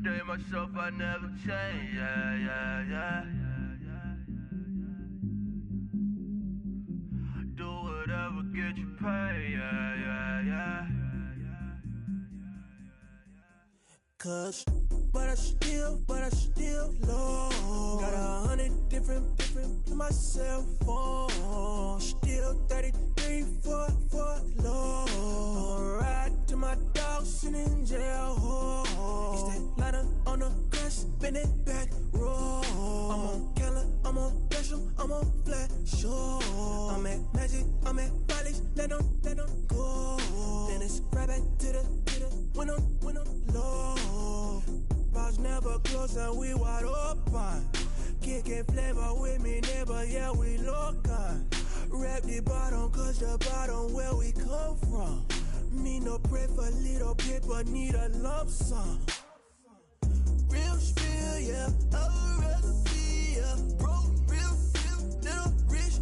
stay myself, I never change, yeah. Do whatever, get you paid, yeah. Cause, but I still low. Got 100 different in my cell phone. Still 33 for low. I'ma ride to my dog sitting in jail. It's that ladder on the grass, bend it back, roll. I'm on Keller, I'm on Gresham, I'm on Flat Shore. I'm at Magic, I'm at Bally's, let them go. Then it's right back to the when I'm low. Bars never close and we wide open. Kicking flavor with me, neighbor, yeah, we local. Rap the bottom, cause the bottom where we come from. Me no pray for little paper, need a lump sum. Real spill, yeah, I'd rather be a broke, real, little rich.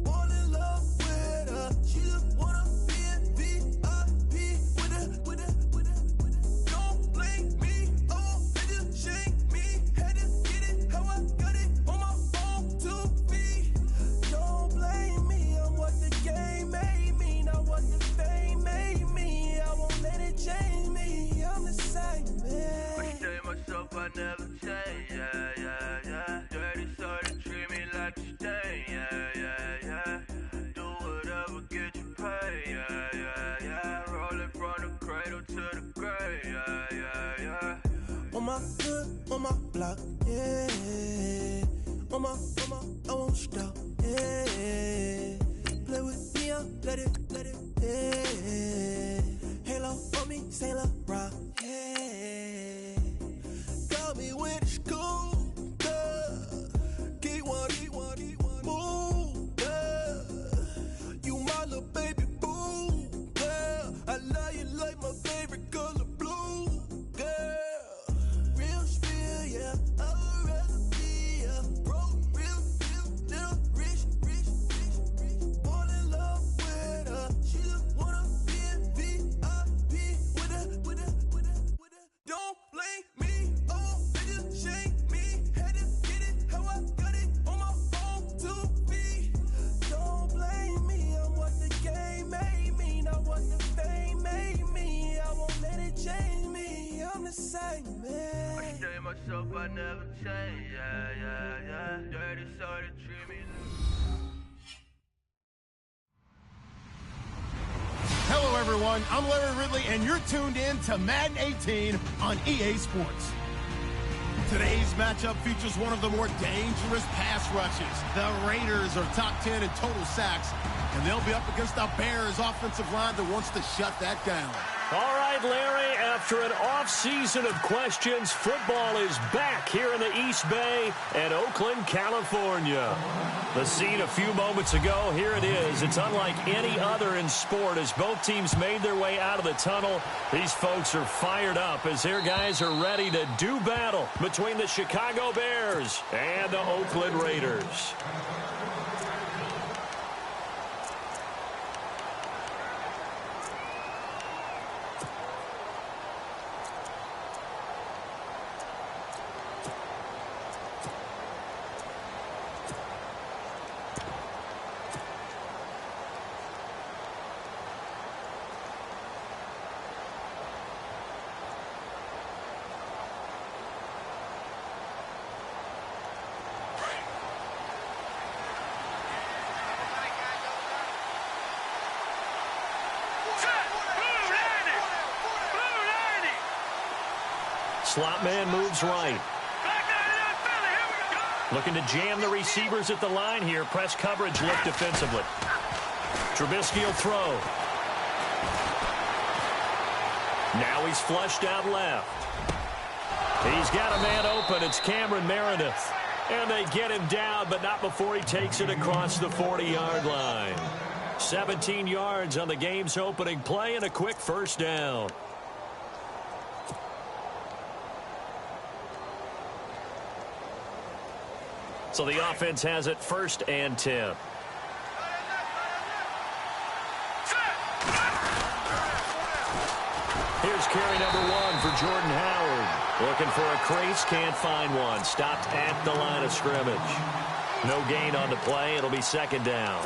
Fall in love with her, she just wanna be in VIP with her. Don't blame me, oh, they just shake me. Had to get it, how I got it on my phone to be. Don't blame me, I'm what the game made me, not what the fame made me. I won't let it change me, I'm the same man. I stay myself, I never change, yeah. Dirty sorta treat me like a stain, yeah. Do whatever, get you paid, yeah. Rolling from the cradle to the grave, yeah. On my hood, on my block, yeah. On my, I won't stop, yeah. Play with me, let it, yeah. Halo on me, Saint Laurent, yeah. Got me with the school, yeah. Keep one, move, yeah. You my little baby boo, yeah. I love you like my favorite color blue, yeah. Real spill, yeah. I'd rather be a broke, real, little rich. Fall in love with her, she just wanna be in VIP with her. Don't blame me, oh, they just shake me. Had to get it, how I got it on my phone to be. Don't blame me, I'm what the game made me, not what the fame made me. I won't let it change me, I'm the same man. I stay myself, I never change, yeah. Dirty sorta treat me Hello, everyone. I'm Larry Ridley, and you're tuned in to Madden 18 on EA Sports. Today's matchup features one of the more dangerous pass rushes. The Raiders are top 10 in total sacks, and they'll be up against the Bears' offensive line that wants to shut that down. All right, Larry, after an off-season of questions, football is back here in the East Bay at Oakland, California. The scene a few moments ago, here it is. It's unlike any other in sport as both teams made their way out of the tunnel. These folks are fired up as their guys are ready to do battle between the Chicago Bears and the Oakland Raiders. Slot man moves right. Looking to jam the receivers at the line here. Press coverage look defensively. Trubisky will throw. Now he's flushed out left. He's got a man open. It's Cameron Meredith. And they get him down, but not before he takes it across the 40-yard line. 17 yards on the game's opening play and a quick first down. So the offense has it 1st and 10. Here's carry number 1 for Jordan Howard. Looking for a crease, can't find one. Stopped at the line of scrimmage. No gain on the play. It'll be second down.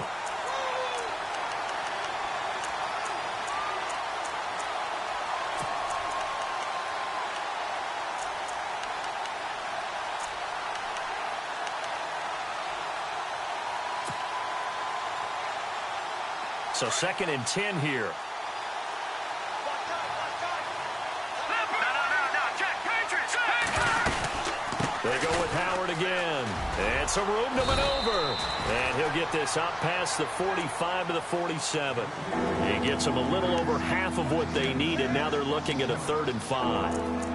So second and 10 here. They go with Howard again. And some room to maneuver. And he'll get this out past the 45 to the 47. He gets them a little over half of what they needed. Now they're looking at a 3rd and 5.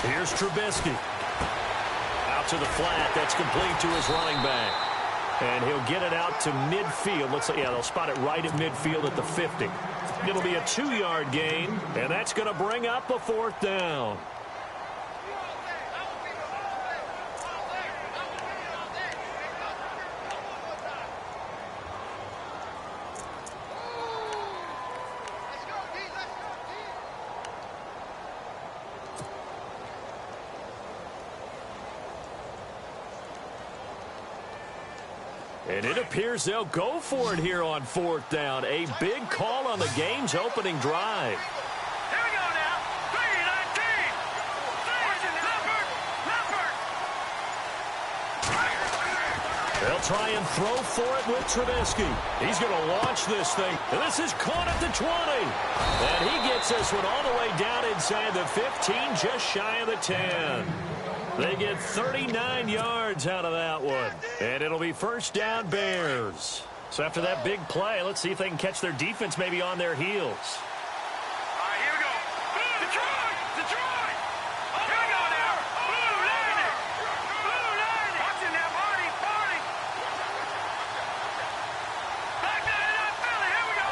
Here's Trubisky. Out to the flat. That's complete to his running back. And he'll get it out to midfield. Looks like, yeah, they'll spot it right at midfield at the 50. It'll be a 2-yard gain, and that's going to bring up a 4th down. And it appears they'll go for it here on 4th down. A big call on the game's opening drive. Here we go now. 3-19. They'll try and throw for it with Trubisky. He's going to launch this thing. And this is caught at the 20. And he gets this one all the way down inside the 15, just shy of the 10. They get 39 yards out of that one. And it'll be 1st down Bears. So after that big play, let's see if they can catch their defense maybe on their heels. All right, here we go. Detroit! Detroit! Here we go now. Blue Lightning! Blue Lightning! Watching that party, party! Back 99 Philly, here we go.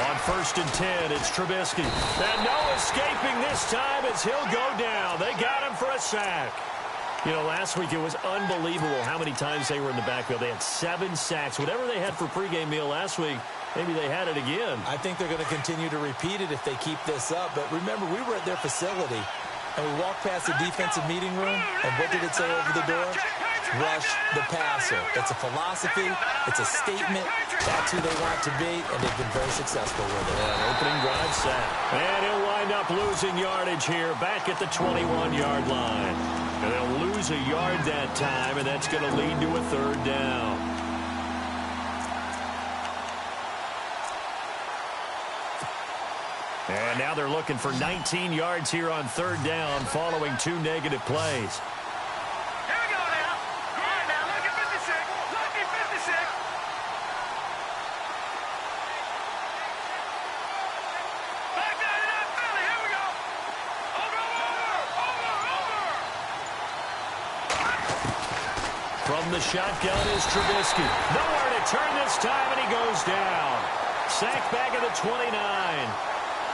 On 1st and 10, it's Trubisky. And no escaping this time as he'll go down. They got him for a sack. You know, last week it was unbelievable how many times they were in the backfield. They had 7 sacks. Whatever they had for pregame meal last week, maybe they had it again. I think they're going to continue to repeat it if they keep this up. But remember, we were at their facility, and we walked past the defensive meeting room, and what did it say over the door? Rush the passer. It's a philosophy. It's a statement. That's who they want to be, and they've been very successful with it. Yeah, an opening drive sack. And he'll wind up losing yardage here back at the 21-yard line. And they'll lose a yard that time, and that's going to lead to a 3rd down. And now they're looking for 19 yards here on 3rd down following 2 negative plays. Here we go now. All right, now, look at 56. Look at 56. Back 99 Philly, here we go. Over. From the shotgun is Trubisky. Nowhere to turn this time, and he goes down. Sacked back at the 29.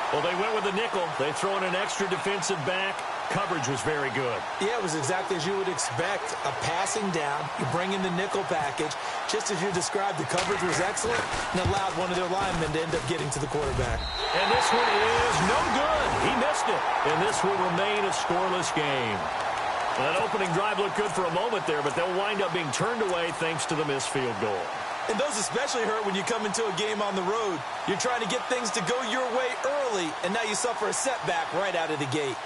Well, they went with the nickel. They throw in an extra defensive back. Coverage was very good. Yeah, it was exactly as you would expect. A passing down. You bring in the nickel package. Just as you described, the coverage was excellent and allowed one of their linemen to end up getting to the quarterback. And this one is no good. He missed it. And this will remain a scoreless game. Well, that opening drive looked good for a moment there, but they'll wind up being turned away thanks to the missed field goal. And those especially hurt when you come into a game on the road. You're trying to get things to go your way early, and now you suffer a setback right out of the gate.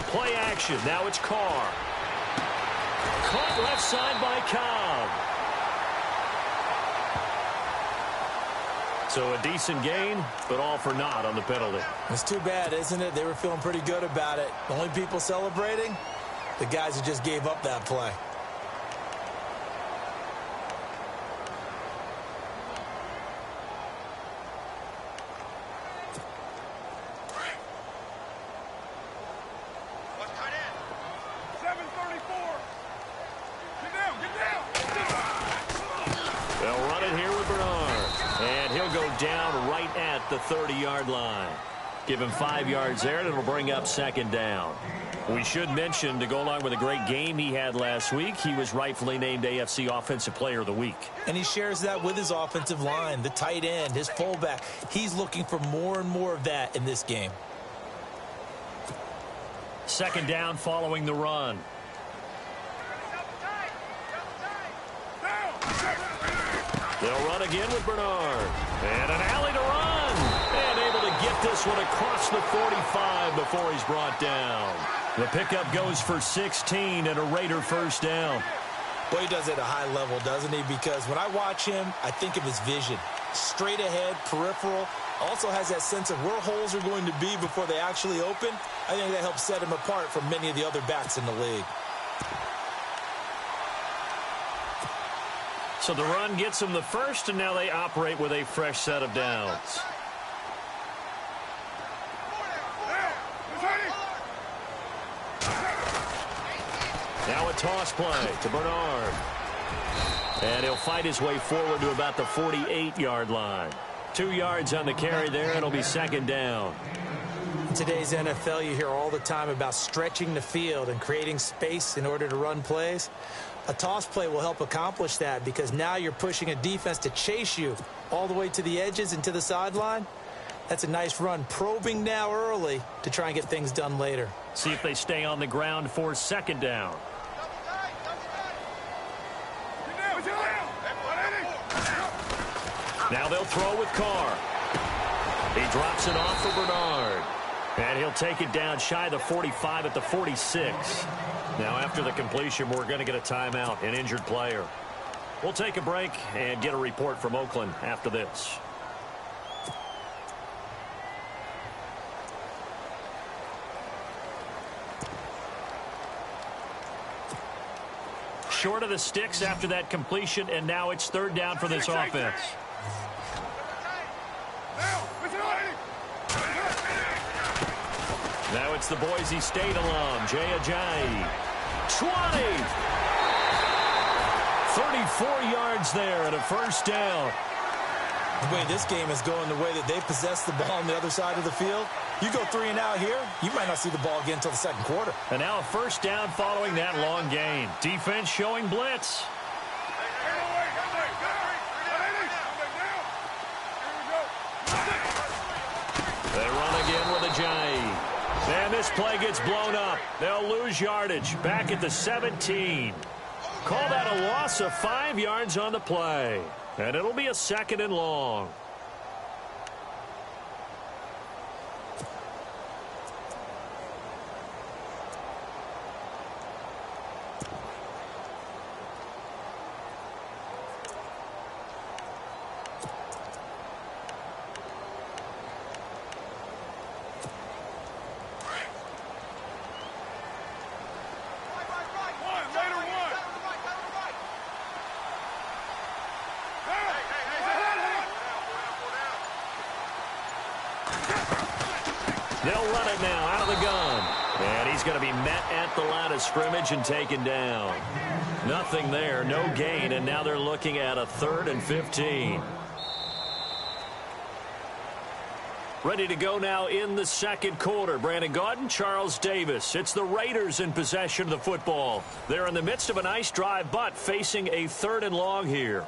Play action. Now it's Carr. Caught left side by Cobb. So So a decent gain, but all for naught on the penalty. It's too bad, isn't it? They were feeling pretty good about it. The only people celebrating, the guys who just gave up that play. The 30-yard line. Give him 5 yards there, and it'll bring up second down. We should mention, to go along with a great game he had last week, he was rightfully named AFC Offensive Player of the Week. And he shares that with his offensive line, the tight end, his fullback. He's looking for more and more of that in this game. Second down following the run. They'll run again with Bernard. And an alley to run. And able to get this one across the 45 before he's brought down. The pickup goes for 16 and a Raider first down. Well, he does it at a high level, doesn't he? Because when I watch him, I think of his vision. Straight ahead, peripheral. Also has that sense of where holes are going to be before they actually open. I think that helps set him apart from many of the other backs in the league. So the run gets them the first, and now they operate with a fresh set of downs. Now a toss play to Bernard. And he'll fight his way forward to about the 48-yard line. 2 yards on the carry there, and it'll be second down. In today's NFL, you hear all the time about stretching the field and creating space in order to run plays. A toss play will help accomplish that because now you're pushing a defense to chase you all the way to the edges and to the sideline. That's a nice run, probing now early to try and get things done later. See if they stay on the ground for second down. Now they'll throw with Carr. He drops it off for Bernard. And he'll take it down shy of the 45 at the 46. Now after the completion, we're going to get a timeout, an injured player. We'll take a break and get a report from Oakland after this. Short of the sticks after that completion, and now it's third down for this offense. Now it's the Boise State alum, Jay Ajayi. 20! 34 yards there and a first down. The way this game is going, the way that they possess the ball on the other side of the field, you go 3 and out here, you might not see the ball again until the second quarter. And now a first down following that long gain. Defense showing blitz. They run again with Ajayi. And this play gets blown up. They'll lose yardage back at the 17. Call that a loss of 5 yards on the play. And it'll be a second and long. They'll run it now out of the gun. And he's going to be met at the line of scrimmage and taken down. Nothing there, no gain, and now they're looking at a 3rd and 15. Ready to go now in the second quarter. Brandon Gaudin, Charles Davis. It's the Raiders in possession of the football. They're in the midst of a nice drive, but facing a 3rd and long here.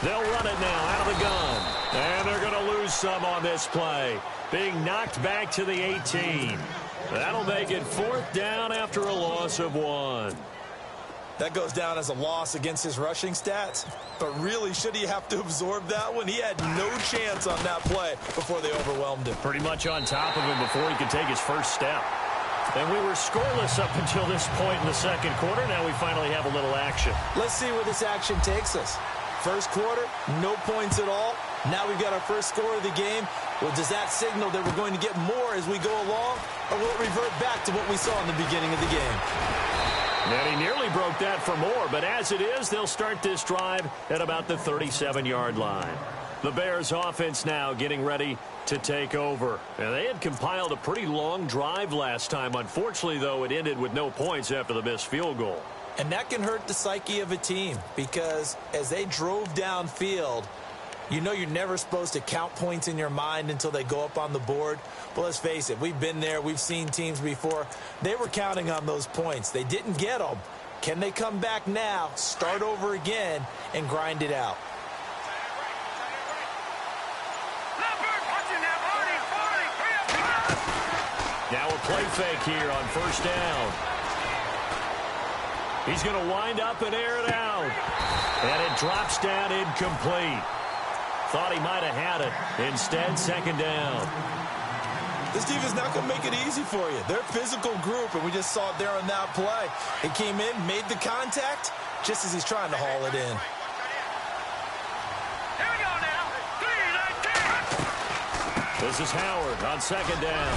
They'll run it now out of the gun. And they're going to lose some on this play. Being knocked back to the 18. That'll make it 4th down after a loss of 1. That goes down as a loss against his rushing stats. But really, should he have to absorb that one? He had no chance on that play before they overwhelmed him. Pretty much on top of him before he could take his first step. And we were scoreless up until this point in the second quarter. Now we finally have a little action. Let's see where this action takes us. First quarter, no points at all. Now we've got our first score of the game. Well, does that signal that we're going to get more as we go along? Or will it revert back to what we saw in the beginning of the game? And he nearly broke that for more, but as it is, they'll start this drive at about the 37-yard line. The Bears offense now getting ready to take over. And they had compiled a pretty long drive last time. Unfortunately, though, it ended with no points after the missed field goal. And that can hurt the psyche of a team because as they drove downfield, you know you're never supposed to count points in your mind until they go up on the board. But let's face it, we've been there. We've seen teams before. They were counting on those points. They didn't get them. Can they come back now, start over again, and grind it out? Now a play fake here on first down. He's going to wind up and air it out. And it drops down incomplete. Thought he might have had it. Instead, second down. This defense not going to make it easy for you. They're a physical group, and we just saw it there on that play. He came in, made the contact, just as he's trying to haul it in. Here we go now. 3-19. This is Howard on second down.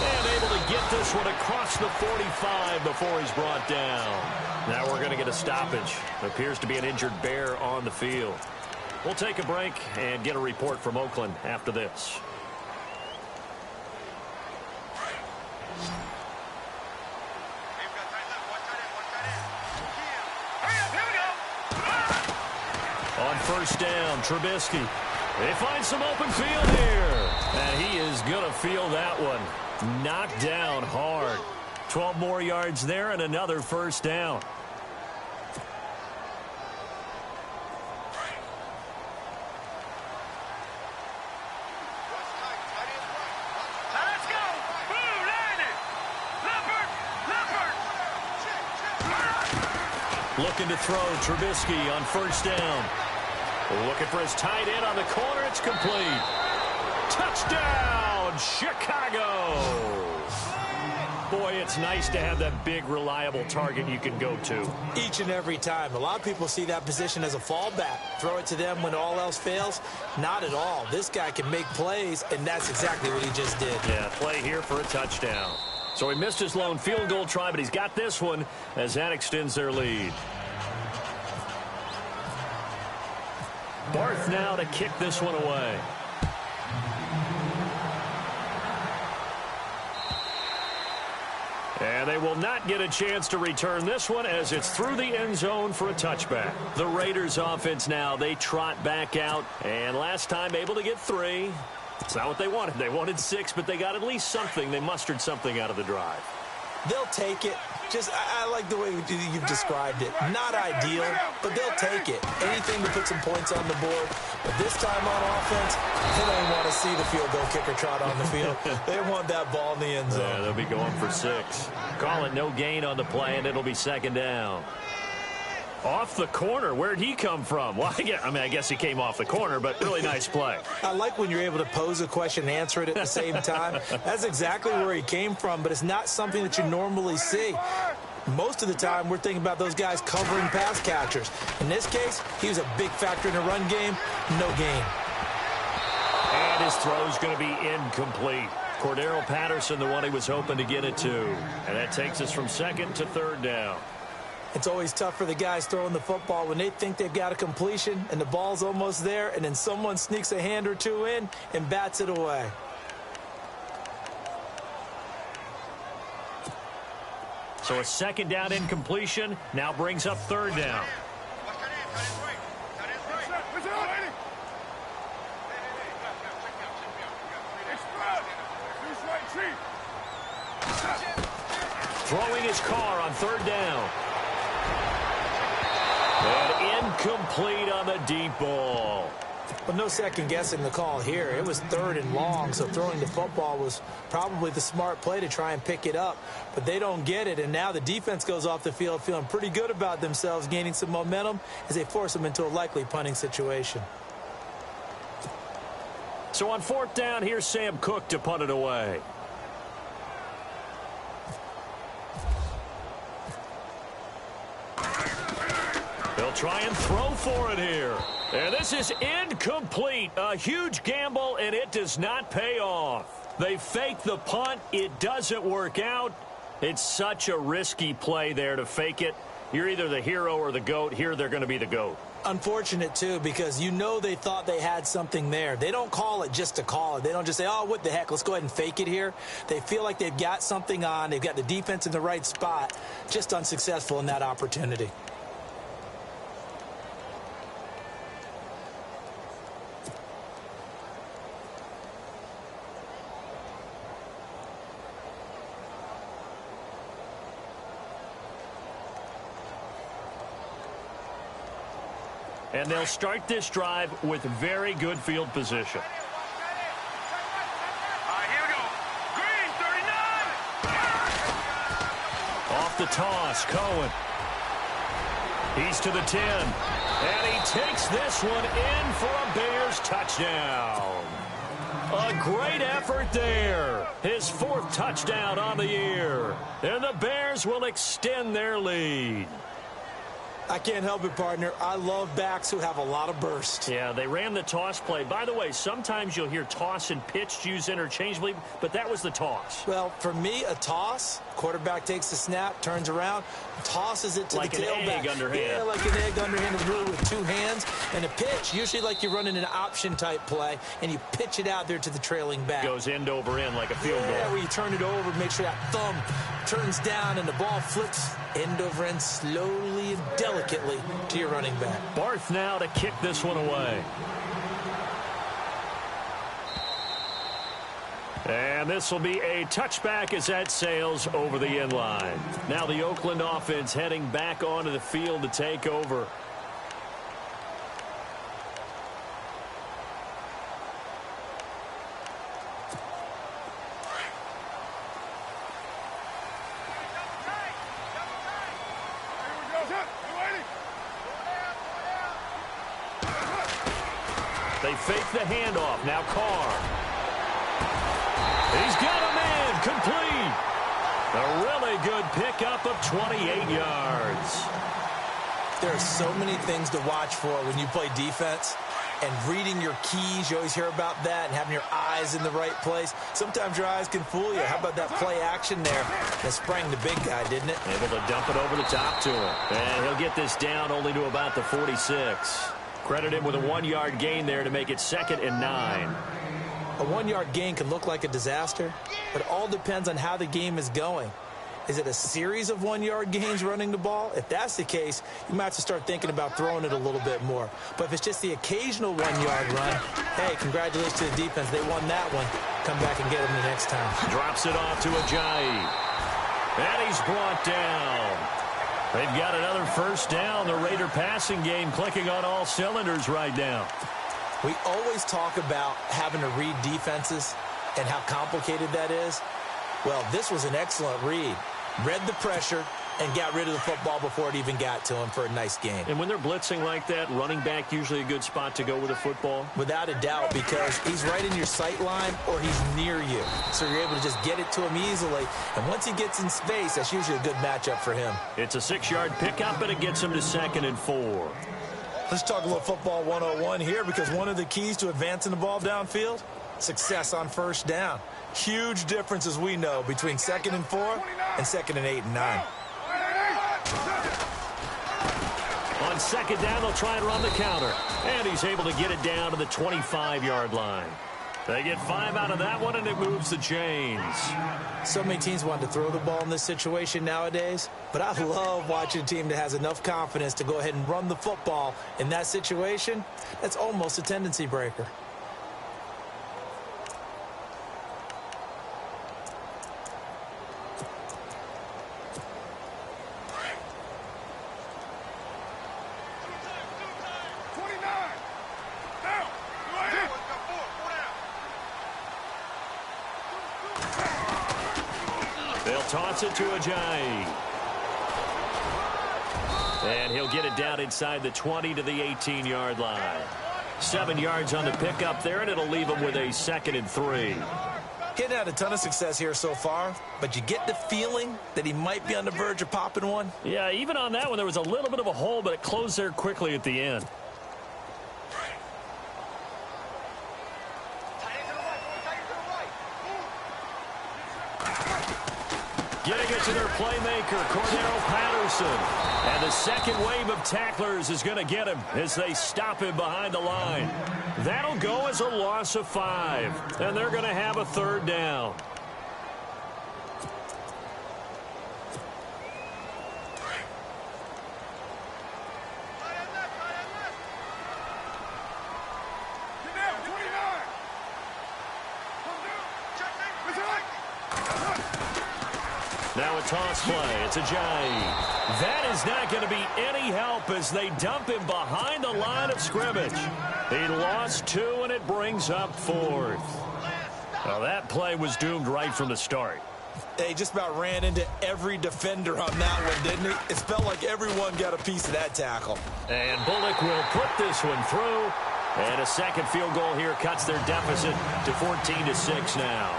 And able to get this one across the 45 before he's brought down. Now we're going to get a stoppage. Appears to be an injured Bear on the field. We'll take a break and get a report from Oakland after this. On first down, Trubisky. They find some open field here. And he is going to feel that one. Knocked down hard. 12 more yards there and another first down. Looking to throw, Trubisky on first down. Looking for his tight end on the corner. It's complete. Touchdown, Chicago. Boy, it's nice to have that big, reliable target you can go to. Each and every time. A lot of people see that position as a fallback. Throw it to them when all else fails. Not at all. This guy can make plays, and that's exactly what he just did. Yeah, play here for a touchdown. So he missed his lone field goal try, but he's got this one as that extends their lead. Barth now to kick this one away. And they will not get a chance to return this one as it's through the end zone for a touchback. The Raiders offense now, they trot back out. And last time able to get 3. It's not what they wanted. They wanted 6, but they got at least something. They mustered something out of the drive. They'll take it. I like the way you've described it. Not ideal, but they'll take it. Anything to put some points on the board. But this time on offense, they don't want to see the field goal kicker trot on the field. They want that ball in the end zone. Yeah, they'll be going for 6. Call it no gain on the play, and it'll be second down. Off the corner. Where'd he come from? Well, I guess he came off the corner, but really nice play. I like when you're able to pose a question and answer it at the same time. That's exactly where he came from, but it's not something that you normally see. Most of the time, we're thinking about those guys covering pass catchers. In this case, he was a big factor in the run game. No gain. And his throw's going to be incomplete. Cordero Patterson, the one he was hoping to get it to. And that takes us from second to third down. It's always tough for the guys throwing the football when they think they've got a completion and the ball's almost there, and then someone sneaks a hand or two in and bats it away. So a second down incompletion now brings up third down. Throwing his car on third down. And incomplete on the deep ball. Well, no second guessing the call here. It was 3rd and long, so throwing the football was probably the smart play to try and pick it up. But they don't get it, and now the defense goes off the field feeling pretty good about themselves, gaining some momentum as they force them into a likely punting situation. So on 4th down, here's Sam Cook to punt it away. They'll try and throw for it here. And this is incomplete. A huge gamble, and it does not pay off. They fake the punt. It doesn't work out. It's such a risky play there to fake it. You're either the hero or the GOAT. Here they're going to be the GOAT. Unfortunate, too, because you know they thought they had something there. They don't call it just to call it. They don't just say, oh, what the heck, let's go ahead and fake it here. They feel like they've got something on. They've got the defense in the right spot. Just unsuccessful in that opportunity. And they'll start this drive with very good field position. All right, here we go. Green, 39. Off the toss, Cohen. He's to the 10. And he takes this one in for a Bears touchdown. A great effort there. His 4th touchdown on the year. And the Bears will extend their lead. I can't help it, partner. I love backs who have a lot of burst. Yeah, they ran the toss play. By the way, sometimes you'll hear toss and pitch used interchangeably, but that was the toss. Well, for me, a toss, quarterback takes the snap, turns around, tosses it to like the tailback. Like an egg underhand. Yeah, like an egg underhand, really with 2 hands. And a pitch, usually like you're running an option-type play, and you pitch it out there to the trailing back. Goes end over end like a field goal. Yeah, where you turn it over, make sure that thumb turns down, and the ball flips end over end slowly and delicately to your running back. Barth now to kick this one away. And this will be a touchback as that sails over the end line. Now the Oakland offense heading back onto the field to take over. They fake the handoff. Now Carr. He's got a man complete. A really good pickup of 28 yards. There are so many things to watch for when you play defense. And reading your keys, you always hear about that, and having your eyes in the right place. Sometimes your eyes can fool you. How about that play action there? That sprang the big guy, didn't it? Able to dump it over the top to him. And he'll get this down only to about the 46. Credit him with a 1-yard gain there to make it 2nd and 9. A 1-yard gain can look like a disaster, but it all depends on how the game is going. Is it a series of 1-yard gains running the ball? If that's the case, you might have to start thinking about throwing it a little bit more. But if it's just the occasional 1-yard run, hey, congratulations to the defense. They won that one. Come back and get them the next time. Drops it off to Ajayi. And he's brought down. They've got another first down. The Raider passing game clicking on all cylinders right now. We always talk about having to read defenses and how complicated that is. Well, this was an excellent read. Read the pressure and got rid of the football before it even got to him for a nice game. And when they're blitzing like that, running back usually a good spot to go with a football? Without a doubt, because he's right in your sight line or he's near you. So you're able to just get it to him easily. And once he gets in space, that's usually a good matchup for him. It's a 6-yard pickup, and it gets him to 2nd and 4. Let's talk a little football 101 here, because one of the keys to advancing the ball downfield, success on first down. Huge difference, as we know, between 2nd and 4 and 2nd and 8 and 9. On 2nd down, they'll try and run the counter. And he's able to get it down to the 25-yard line. They get 5 out of that one, and it moves the chains. So many teams want to throw the ball in this situation nowadays, but I love watching a team that has enough confidence to go ahead and run the football in that situation. That's almost a tendency breaker. toss it to Ajayi. And he'll get it down inside the 20 to the 18-yard line. 7 yards on the pickup there, and it'll leave him with a 2nd and 3. Getting had a ton of success here so far, but you get the feeling that he might be on the verge of popping one. Yeah, even on that one, there was a little bit of a hole, but it closed there quickly at the end. Getting it to their playmaker, Cordero Patterson. And the second wave of tacklers is going to get him as they stop him behind the line. That'll go as a loss of 5. And they're going to have a 3rd down. Now a toss play. It's Ajayi. That is not going to be any help as they dump him behind the line of scrimmage. He lost 2, and it brings up 4th. Well, that play was doomed right from the start. They just about ran into every defender on that one, didn't he? It felt like everyone got a piece of that tackle. And Bullock will put this one through. And a second field goal here cuts their deficit to 14-6 now.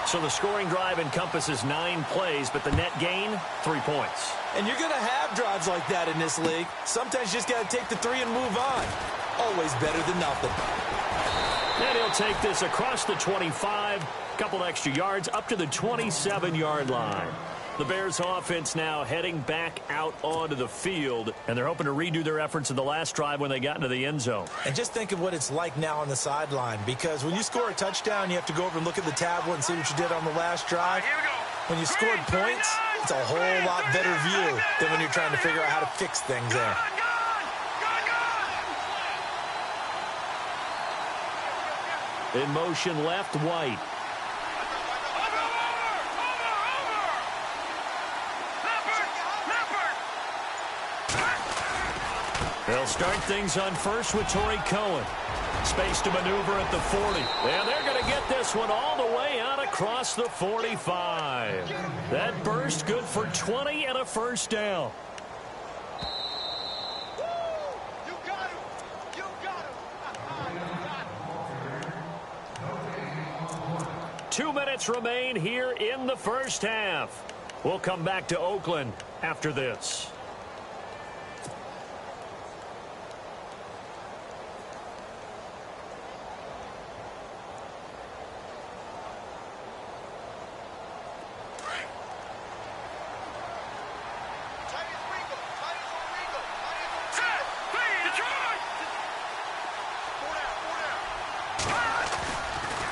So the scoring drive encompasses 9 plays, but the net gain, 3 points. And you're going to have drives like that in this league. Sometimes you just got to take the 3 and move on. Always better than nothing. And he'll take this across the 25, couple extra yards, up to the 27-yard line. The Bears offense now heading back out onto the field, and they're hoping to redo their efforts in the last drive when they got into the end zone. And just think of what it's like now on the sideline, because when you score a touchdown, you have to go over and look at the tablet and see what you did on the last drive. When you scored points, it's a whole lot better view than when you're trying to figure out how to fix things there. In motion left, White. They'll start things on first with Torrey Cohen. Space to maneuver at the 40. And they're going to get this one all the way out across the 45. That burst good for 20 and a first down. You got him. You got him. 2 minutes remain here in the first half. We'll come back to Oakland after this.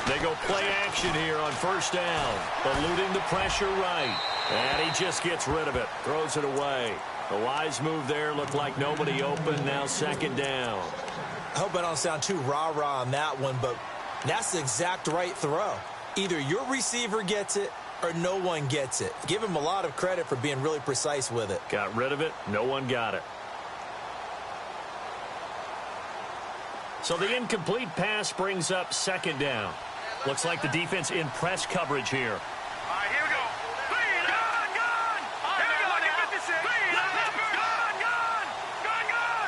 They go play action here on first down. Eluding the pressure right. And he just gets rid of it. Throws it away. A wise move there. Looked like nobody open. Now 2nd down. I hope I don't sound too rah-rah on that one, but that's the exact right throw. Either your receiver gets it or no one gets it. Give him a lot of credit for being really precise with it. Got rid of it. No one got it. So the incomplete pass brings up 2nd down. Looks like the defense in press coverage here. All right, here we go. Gun, gun. Here we go. Look at 56. Gun.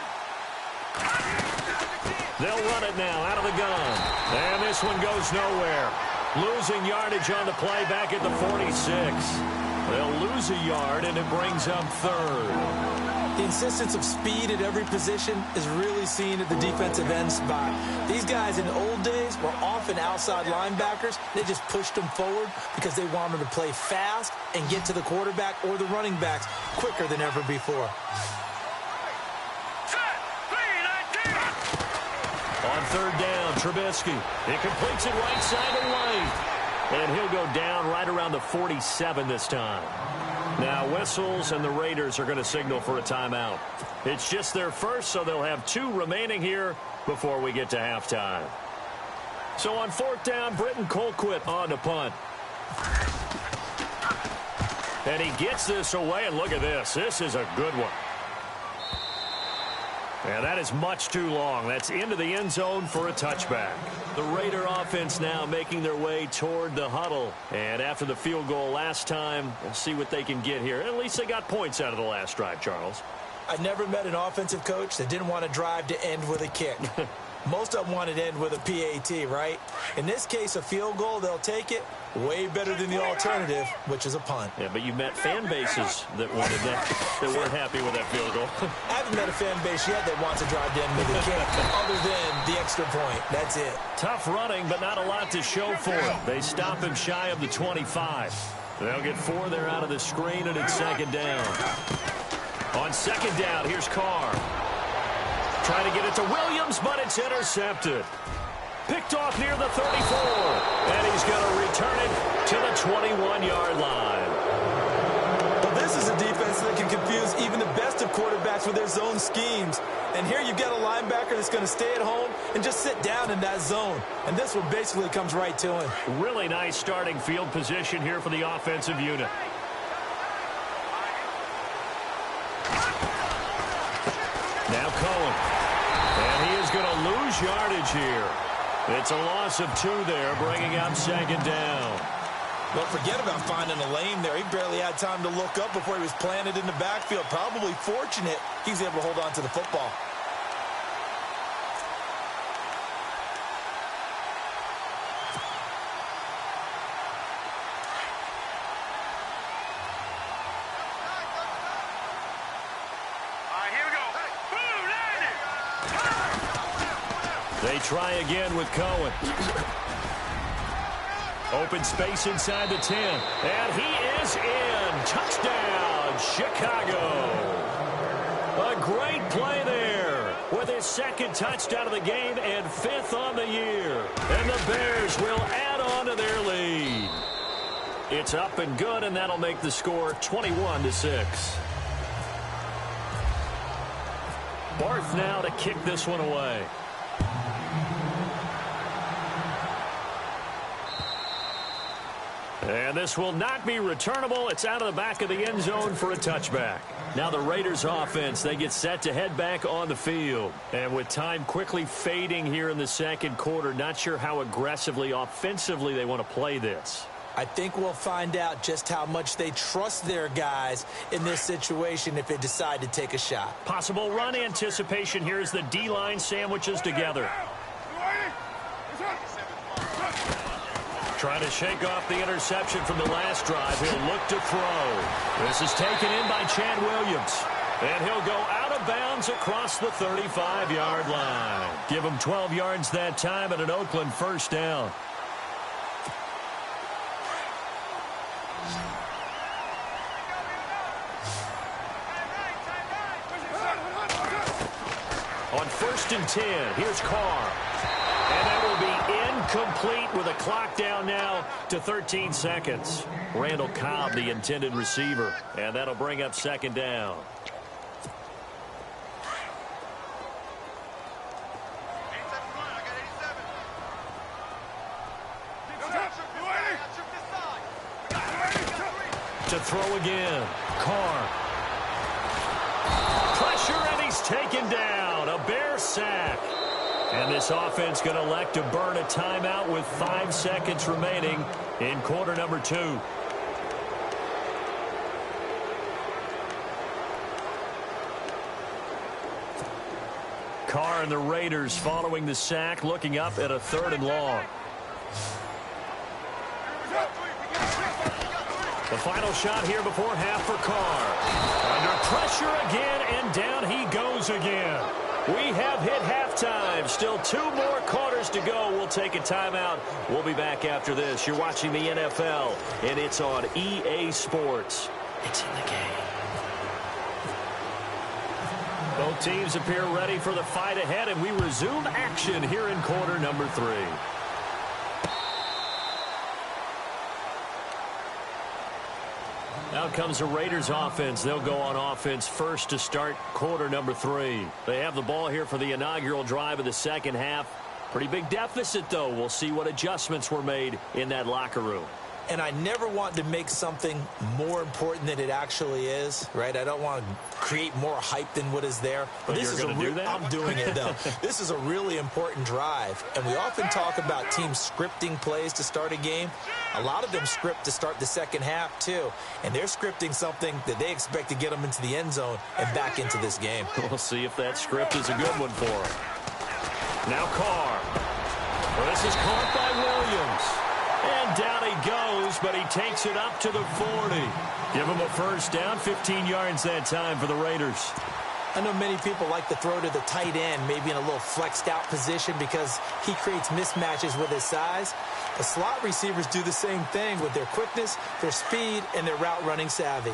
They'll run it now out of the gun. And this one goes nowhere. Losing yardage on the play back at the 46. They'll lose a yard, and it brings up 3rd. The insistence of speed at every position is really seen at the defensive end spot. These guys in the old days were often outside linebackers. They just pushed them forward because they wanted to play fast and get to the quarterback or the running backs quicker than ever before. On 3rd down, Trubisky. He completes it right side to White. And he'll go down right around the 47 this time. Now whistles, and the Raiders are going to signal for a timeout. It's just their first, so they'll have 2 remaining here before we get to halftime. So on 4th down, Britton Colquitt on to punt. And he gets this away, and look at this. This is a good one. And that is much too long. That's into the end zone for a touchback. The Raider offense now making their way toward the huddle. And after the field goal last time, we'll see what they can get here. At least they got points out of the last drive, Charles. I never met an offensive coach that didn't want to drive to end with a kick. Most of them wanted to end with a PAT, right? In this case, a field goal, they'll take it. Way better than the alternative, which is a punt. Yeah, but you met fan bases that wanted that, that weren't happy with that field goal. I haven't met a fan base yet that wants to drive to end with a kick, other than the extra point. That's it. Tough running, but not a lot to show for it. They stop him shy of the 25. They'll get 4 there out of the screen, and it's second down. On second down, here's Carr. Trying to get it to Williams, but it's intercepted. Picked off near the 34. And he's going to return it to the 21-yard line. Well, this is a defense that can confuse even the best of quarterbacks with their zone schemes. And here you've got a linebacker that's going to stay at home and just sit down in that zone. And this one basically comes right to him. Really nice starting field position here for the offensive unit. Now Cohen. And he is going to lose yardage here. It's a loss of 2 there, bringing up second down. Well, forget about finding a lane there. He barely had time to look up before he was planted in the backfield. Probably fortunate he was able to hold on to the football. They try again with Cohen. Open space inside the 10. And he is in. Touchdown, Chicago. A great play there with his second touchdown of the game and 5th on the year. And the Bears will add on to their lead. It's up and good, and that'll make the score 21-6. Barth now to kick this one away. And this will not be returnable. It's out of the back of the end zone for a touchback. Now the Raiders offense, they get set to head back on the field. And with time quickly fading here in the second quarter, not sure how aggressively, offensively they want to play this. I think we'll find out just how much they trust their guys in this situation if they decide to take a shot. Possible run anticipation here as the D-line sandwiches together. Trying to shake off the interception from the last drive. He'll look to throw. This is taken in by Chad Williams. And he'll go out of bounds across the 35-yard line. Give him 12 yards that time and an Oakland first down. On 1st and 10, here's Carr. And that will be incomplete with a clock down now to 13 seconds. Randall Cobb, the intended receiver. And that'll bring up second down. To throw again. Carr. Pressure, and he's taken down. A Bear sack. And this offense going to elect to burn a timeout with 5 seconds remaining in quarter number 2. Carr and the Raiders following the sack, looking up at a 3rd and long. The final shot here before half for Carr. Under pressure again, and down he goes again. We have hit halftime. Still 2 more quarters to go. We'll take a timeout. We'll be back after this. You're watching the NFL, and it's on EA Sports. It's in the game. Both teams appear ready for the fight ahead, and we resume action here in quarter number 3. Out comes the Raiders offense. They'll go on offense first to start quarter number 3. They have the ball here for the inaugural drive of the second half. Pretty big deficit, though. We'll see what adjustments were made in that locker room. and I never want to make something more important than it actually is, right? I don't want to create more hype than what is there. But this is do that? I'm doing it, though. This is a really important drive, and we often talk about teams scripting plays to start a game. A lot of them script to start the second half, too, and they're scripting something that they expect to get them into the end zone and back into this game. We'll see if that script is a good one for them. Now Carr. Well, this is caught by Williams. And down he goes, but he takes it up to the 40. Give him a first down, 15 yards that time for the Raiders. I know many people like to throw to the tight end, maybe in a little flexed out position because he creates mismatches with his size. The slot receivers do the same thing with their quickness, their speed, and their route running savvy.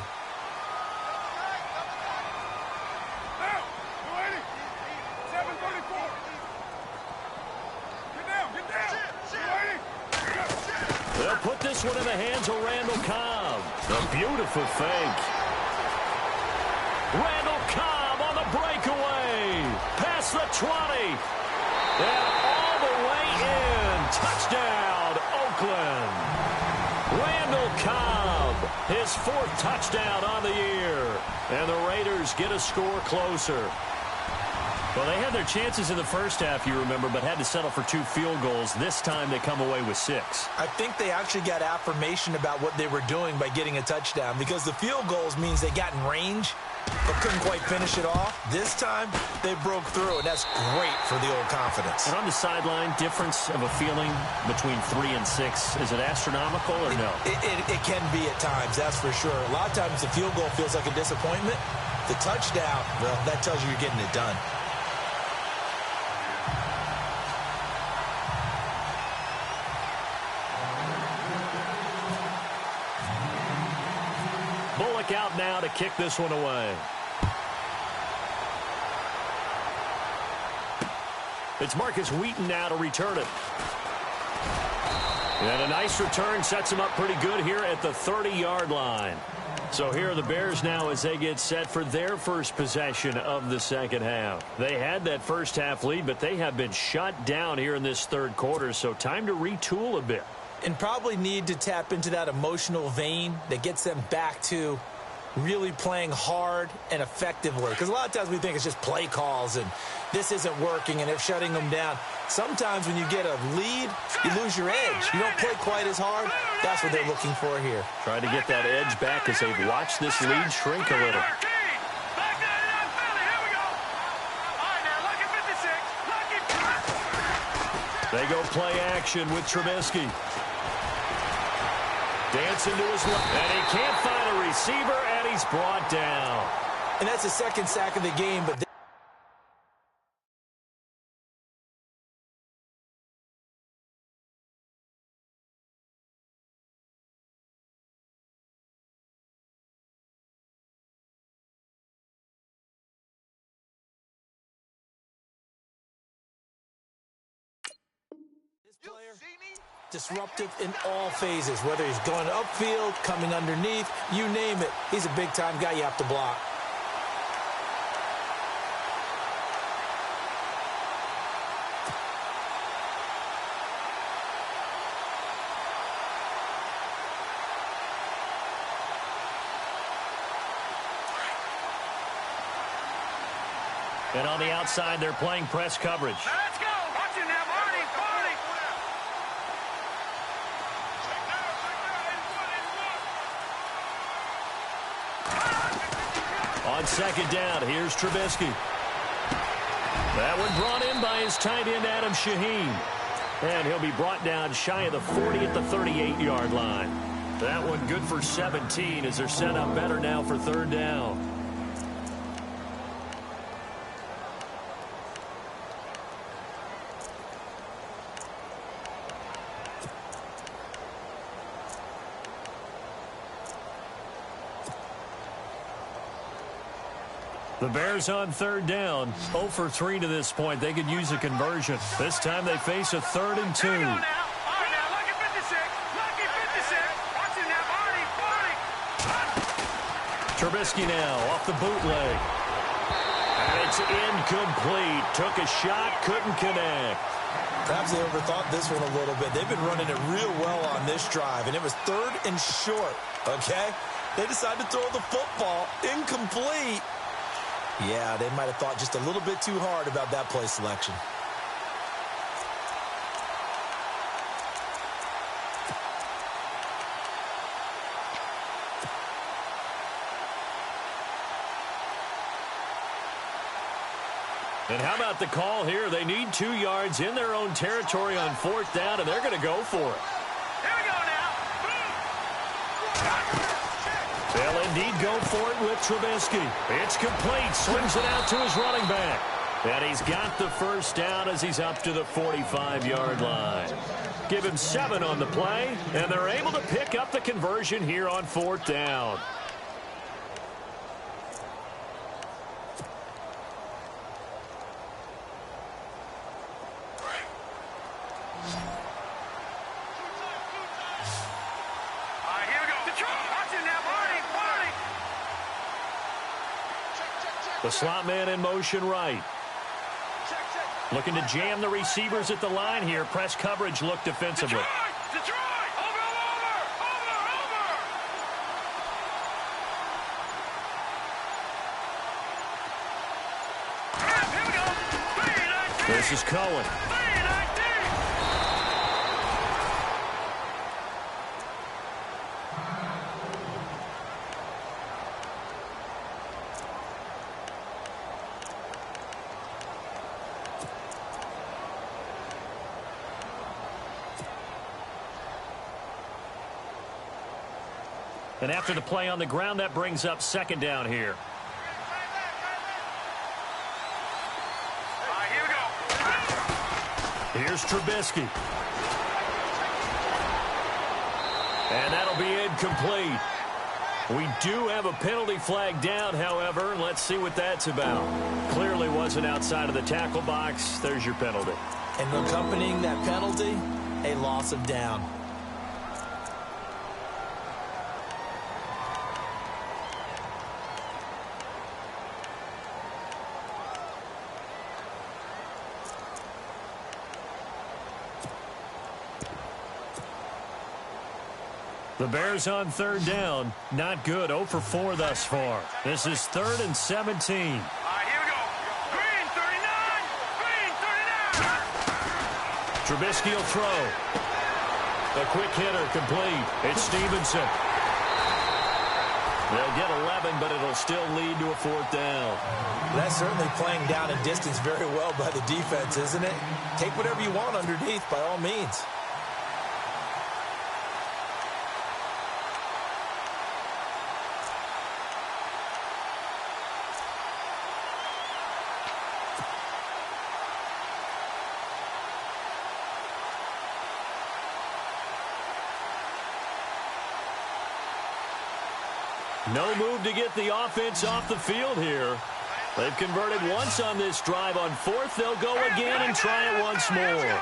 They'll put this one in the hands of Randall Cobb. A beautiful fake. Randall Cobb on the breakaway. Past the 20. And all the way in. Touchdown, Oakland. Randall Cobb, his 4th touchdown on the year. And the Raiders get a score closer. Well, they had their chances in the first half, you remember, but had to settle for 2 field goals. This time they come away with 6. I think they actually got affirmation about what they were doing by getting a touchdown because the field goals means they got in range but couldn't quite finish it off. This time they broke through, and that's great for the old confidence. And on the sideline, difference of a feeling between 3 and 6, is it astronomical or no? It can be at times, that's for sure. A lot of times the field goal feels like a disappointment. The touchdown, well, that tells you you're getting it done. Bullock out now to kick this one away. It's Marcus Wheaton now to return it. And a nice return sets him up pretty good here at the 30-yard line. So here are the Bears now as they get set for their first possession of the second half. They had that first half lead, but they have been shut down here in this third quarter, so time to retool a bit. And probably need to tap into that emotional vein that gets them back to really playing hard and effectively. Because a lot of times we think it's just play calls and this isn't working and they're shutting them down. Sometimes when you get a lead, you lose your edge. You don't play quite as hard. That's what they're looking for here. Trying to get that edge back as they've watched this lead shrink a little. They go play action with Trubisky. Dancing to his left. And he can't find a receiver, and he's brought down. And that's the second sack of the game, but disruptive in all phases, whether he's going upfield, coming underneath, you name it. He's a big-time guy you have to block. And on the outside, they're playing press coverage. Let's go. Watch it now, Marty. On second down, here's Trubisky. That one brought in by his tight end, Adam Shaheen. And he'll be brought down shy of the 40 at the 38-yard line. That one good for 17 as they're set up better now for third down. The Bears on third down, 0 for 3 to this point. They could use a conversion. This time they face a 3rd and 2. Trubisky now off the bootleg. And it's incomplete. Took a shot, couldn't connect. Perhaps they overthought this one a little bit. They've been running it real well on this drive, and it was 3rd and short, okay? They decided to throw the football incomplete. Yeah, they might have thought just a little bit too hard about that play selection. And how about the call here? They need 2 yards in their own territory on 4th down, and they're going to go for it. Here we go now. They'll indeed go for it with Trubisky. It's complete. Slings it out to his running back. And he's got the first down as he's up to the 45-yard line. Give him 7 on the play, and they're able to pick up the conversion here on 4th down. The slot man in motion right. Looking to jam the receivers at the line here. Press coverage look defensively. Detroit! Over! Here we go! This is Cohen. And after the play on the ground, that brings up 2nd down here. Here we go. Here's Trubisky. And that'll be incomplete. We do have a penalty flag down, however. Let's see what that's about. Clearly wasn't outside of the tackle box. There's your penalty. And accompanying that penalty, a loss of down. The Bears on 3rd down. Not good. 0 for 4 thus far. This is 3rd and 17. Here we go. Green 39. Green 39. Trubisky will throw. A quick hitter complete. It's Stevenson. They'll get 11, but it'll still lead to a 4th down. That's certainly playing down in distance very well by the defense, isn't it? Take whatever you want underneath by all means. No move to get the offense off the field here. They've converted once on this drive. On 4th, they'll go again and try it once more.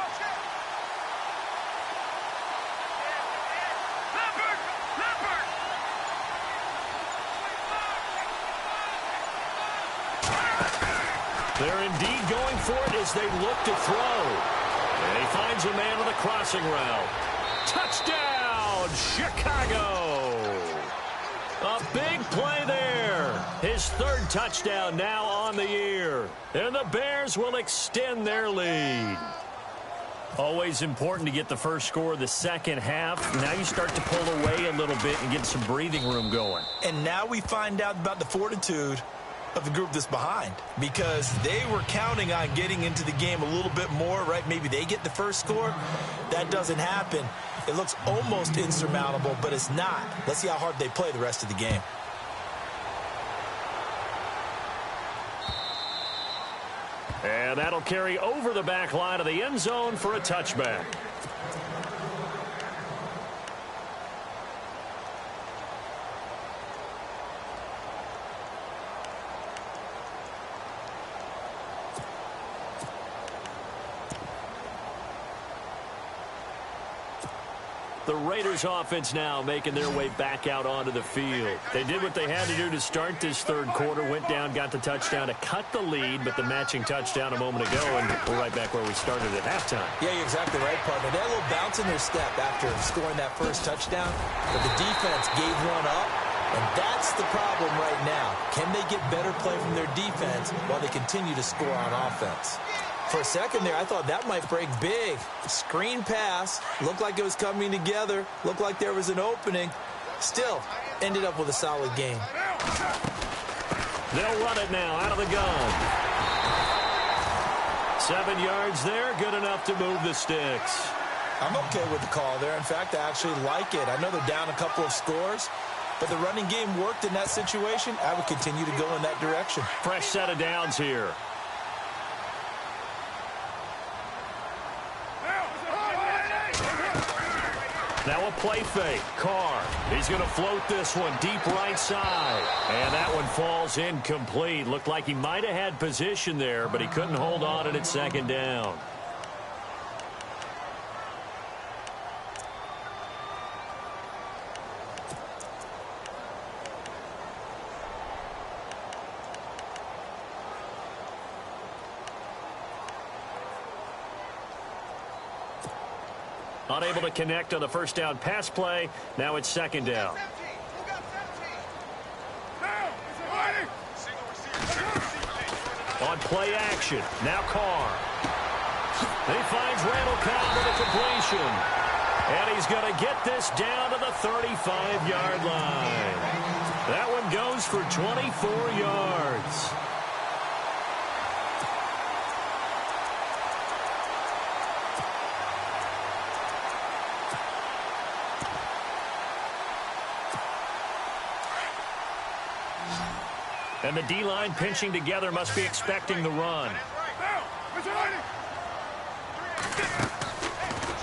They're indeed going for it as they look to throw. And he finds a man on the crossing route. Touchdown, Chicago! A big play there. His 3rd touchdown now on the year. And the Bears will extend their lead. Always important to get the first score of the second half. Now you start to pull away a little bit and get some breathing room going. And now we find out about the fortitude of the group that's behind, because they were counting on getting into the game a little bit more, right? Maybe they get the first score. That doesn't happen. It looks almost insurmountable, but it's not. Let's see how hard they play the rest of the game. And that'll carry over the back line of the end zone for a touchback. The Raiders offense now making their way back out onto the field. They did what they had to do to start this third quarter, went down, got the touchdown to cut the lead, but the matching touchdown a moment ago, and we're right back where we started at halftime. Yeah, you're exactly right, partner. They had a little bounce in their step after scoring that first touchdown, but the defense gave one up, and that's the problem right now. Can they get better play from their defense while they continue to score on offense? For a second there, I thought that might break big. Screen pass. Looked like it was coming together. Looked like there was an opening. Still, ended up with a solid game. They'll run it now out of the gun. 7 yards there. Good enough to move the sticks. I'm okay with the call there. In fact, I actually like it. I know they're down a couple of scores, but the running game worked in that situation. I would continue to go in that direction. Fresh set of downs here. Now a play fake. Carr. He's going to float this one deep right side. And that one falls incomplete. Looked like he might have had position there, but he couldn't hold on at second down. Unable to connect on the first down pass play. Now it's second down. On play action. Now Carr. And he finds Randall Cobb with a completion. And he's going to get this down to the 35-yard line. That one goes for 24 yards. And the D-line pinching together must be expecting the run.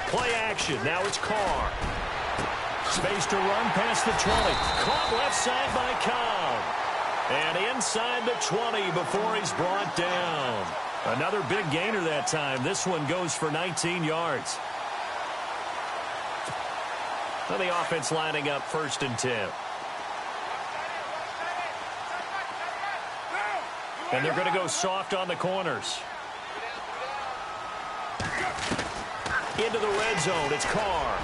Play action. Now it's Carr. Space to run past the 20. Caught left side by Cobb. And inside the 20 before he's brought down. Another big gainer that time. This one goes for 19 yards. Now the offense lining up 1st and 10. And they're going to go soft on the corners. Into the red zone. It's Carr.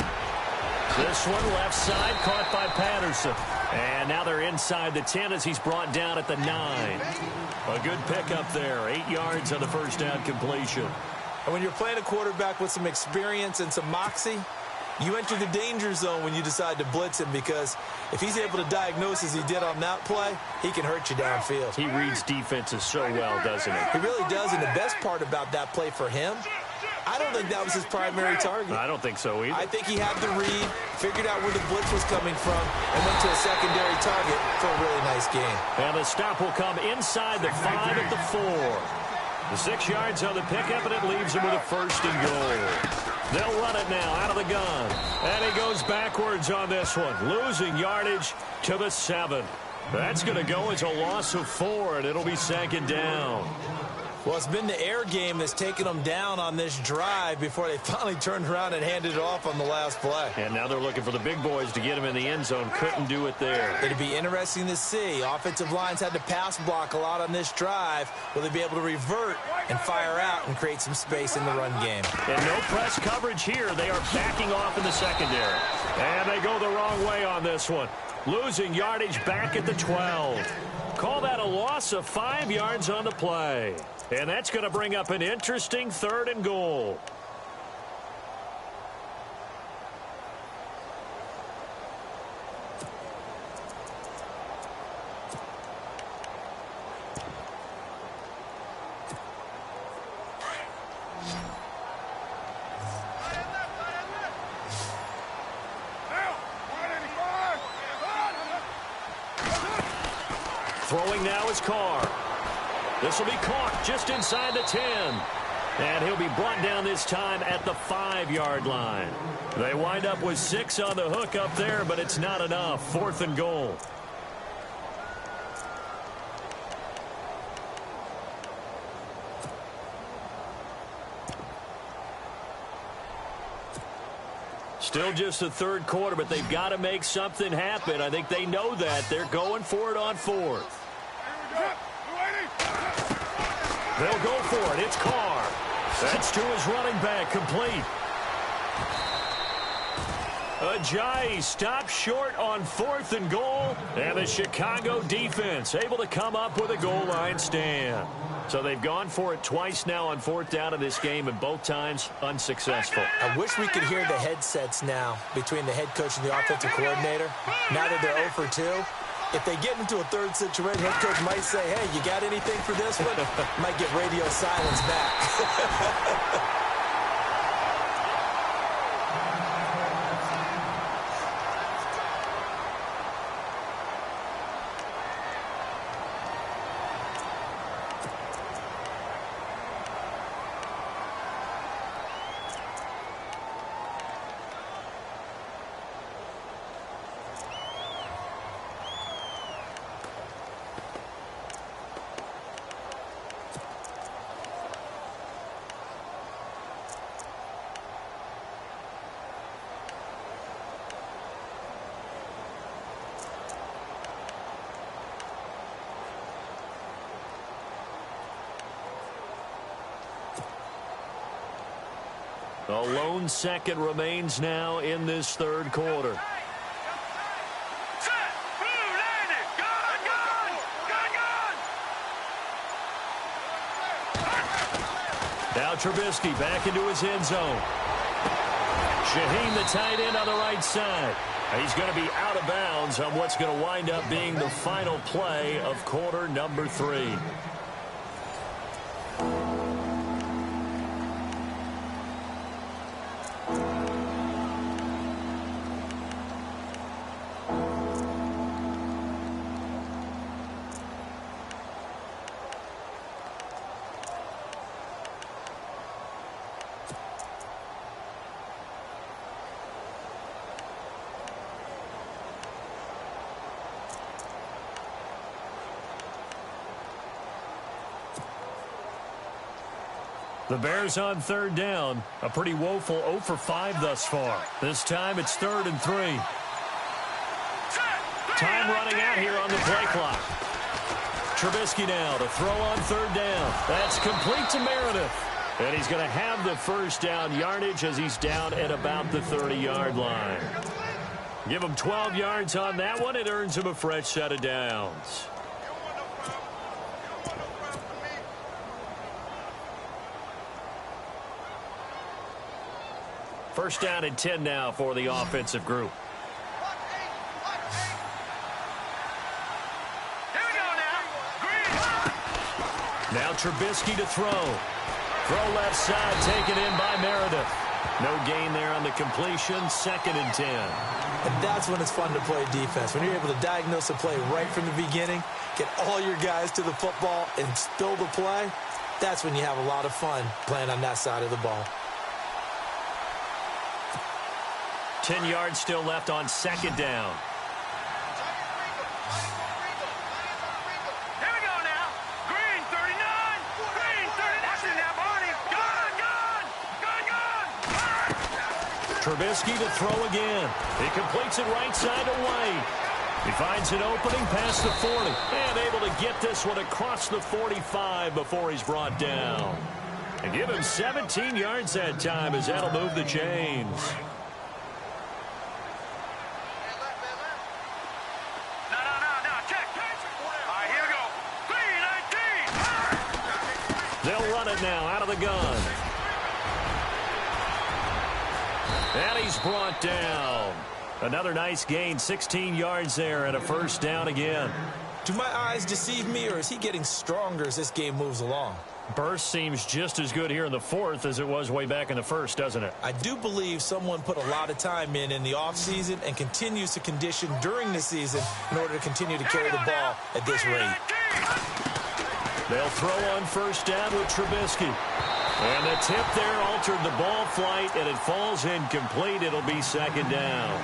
This one left side caught by Patterson. And now they're inside the 10 as he's brought down at the 9. A good pickup there. 8 yards on the first down completion. And when you're playing a quarterback with some experience and some moxie, you enter the danger zone when you decide to blitz him, because if he's able to diagnose as he did on that play, he can hurt you downfield. He reads defenses so well, doesn't he? He really does, and the best part about that play for him, I don't think that was his primary target. I don't think so either. I think he had the read, figured out where the blitz was coming from, and went to a secondary target for a really nice game. And the stop will come inside the 5 at the 4. The 6 yards on the pickup, and it leaves him with a 1st and goal. They'll run it now out of the gun. And he goes backwards on this one, losing yardage to the 7. That's going to go as a loss of 4, and it'll be second down. Well, it's been the air game that's taken them down on this drive before they finally turned around and handed it off on the last play. And now they're looking for the big boys to get him in the end zone. Couldn't do it there. It'd be interesting to see. Offensive lines had to pass block a lot on this drive. Will they be able to revert and fire out and create some space in the run game? And no press coverage here. They are backing off in the secondary. And they go the wrong way on this one. Losing yardage back at the 12. Call that a loss of 5 yards on the play. And that's going to bring up an interesting 3rd and goal. Throwing now is Carr. This will be caught just inside the 10. And he'll be brought down this time at the 5-yard line. They wind up with 6 on the hook up there, but it's not enough. 4th and goal. Still just the third quarter, but they've got to make something happen. I think they know that. They're going for it on fourth. They'll go for it. It's Carr. That's to his running back, complete. Ajayi stopped short on 4th and goal, and the Chicago defense able to come up with a goal line stand. So they've gone for it twice now on 4th down in this game, and both times unsuccessful. I wish we could hear the headsets now between the head coach and the offensive coordinator. Now that they're 0 for 2, if they get into a third situation, head coach might say, hey, you got anything for this one? Might get radio silence back. A lone second remains now in this third quarter. Set, blue, landed, gun. Now Trubisky back into his end zone. Shaheen, the tight end, on the right side. He's going to be out of bounds on what's going to wind up being the final play of quarter number 3. The Bears on 3rd down. A pretty woeful 0 for 5 thus far. This time it's 3rd and 3. Time running out here on the play clock. Trubisky now to throw on 3rd down. That's complete to Meredith. And he's going to have the first down yardage as he's down at about the 30-yard line. Give him 12 yards on that one. It earns him a fresh set of downs. First down and 10 now for the offensive group. Here we go now. Green. Now Trubisky to throw. Throw left side, taken in by Meredith. No gain there on the completion. 2nd and 10. And that's when it's fun to play defense. When you're able to diagnose a play right from the beginning, get all your guys to the football and spill the play, that's when you have a lot of fun playing on that side of the ball. 10 yards still left on 2nd down. Here we go now. Green, 39. Green, 39. Watch it now, Barney. Gun. Trubisky to throw again. He completes it right side to White. He finds an opening past the 40. And able to get this one across the 45 before he's brought down. And give him 17 yards that time as that'll move the chains. They'll run it now out of the gun. And he's brought down. Another nice gain, 16 yards there and a first down again. Do my eyes deceive me, or is he getting stronger as this game moves along? Burst seems just as good here in the 4th as it was way back in the 1st, doesn't it? I do believe someone put a lot of time in the offseason and continues to condition during the season in order to continue to carry the ball at this rate. They'll throw on first down with Trubisky. And the tip there altered the ball flight, and it falls incomplete. It'll be 2nd down.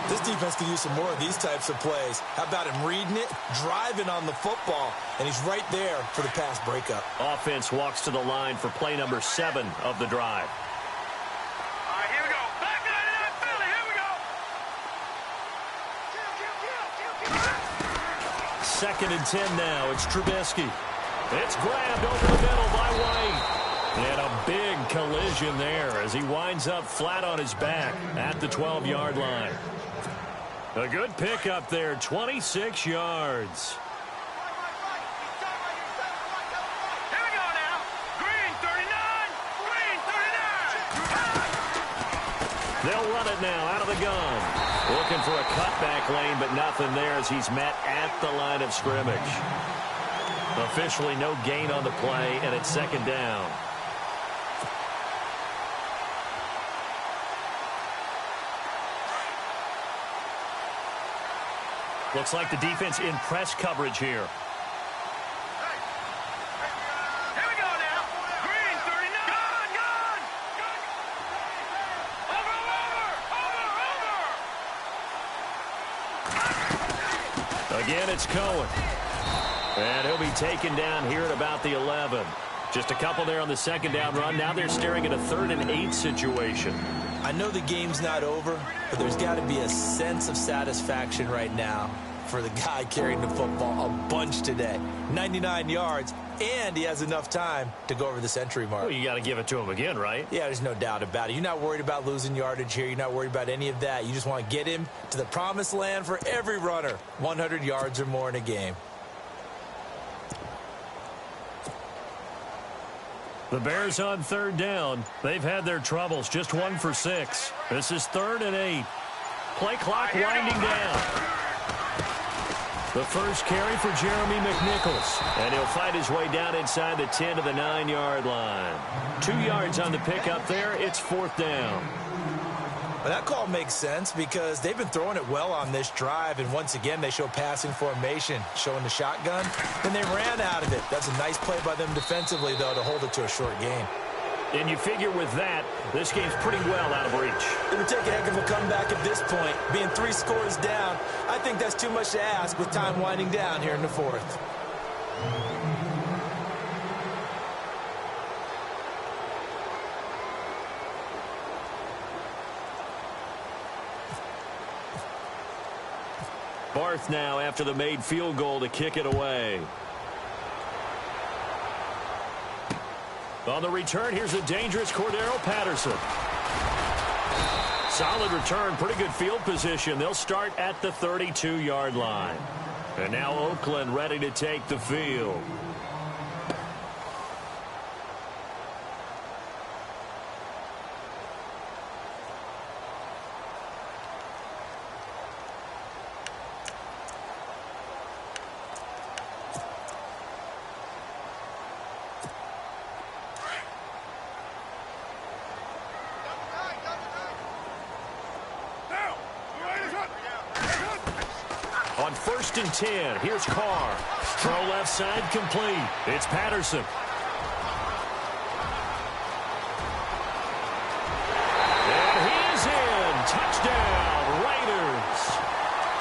This defense could use some more of these types of plays. How about him reading it, driving on the football, and he's right there for the pass breakup. Offense walks to the line for play number 7 of the drive. All right, here we go. Back it 2nd and 10 now. It's Trubisky. It's grabbed over the middle by White. And a big collision there as he winds up flat on his back at the 12-yard line. A good pickup there, 26 yards. Here we go now. Green 39. Green 39. They'll run it now out of the gun. Looking for a cutback lane, but nothing there as he's met at the line of scrimmage. Officially no gain on the play, and it's 2nd down. Looks like the defense in press coverage here. Here we go now. Green 39. Gone. Over. Again, it's Cohen. And he'll be taken down here at about the 11. Just a couple there on the 2nd down run. Now they're staring at a 3rd and 8 situation. I know the game's not over, but there's got to be a sense of satisfaction right now for the guy carrying the football a bunch today. 99 yards, and he has enough time to go over the century mark. Well, you got to give it to him again, right? Yeah, there's no doubt about it. You're not worried about losing yardage here. You're not worried about any of that. You just want to get him to the promised land for every runner. 100 yards or more in a game. The Bears on 3rd down. They've had their troubles. Just 1 for 6. This is 3rd and 8. Play clock winding down. The first carry for Jeremy McNichols. And he'll fight his way down inside the 10 to the 9-yard line. 2 yards on the pickup there. It's 4th down. Well, that call makes sense because they've been throwing it well on this drive, and once again they show passing formation, showing the shotgun, and they ran out of it. That's a nice play by them defensively, though, to hold it to a short game. And you figure with that, this game's pretty well out of reach. It would take a heck of a comeback at this point. Being 3 scores down, I think that's too much to ask with time winding down here in the 4th. Barth now after the made field goal to kick it away. On the return, here's a dangerous Cordero Patterson. Solid return, pretty good field position. They'll start at the 32-yard line. And now Oakland ready to take the field. On 1st and 10, here's Carr. Throw left side complete. It's Patterson. And he's in. Touchdown, Raiders.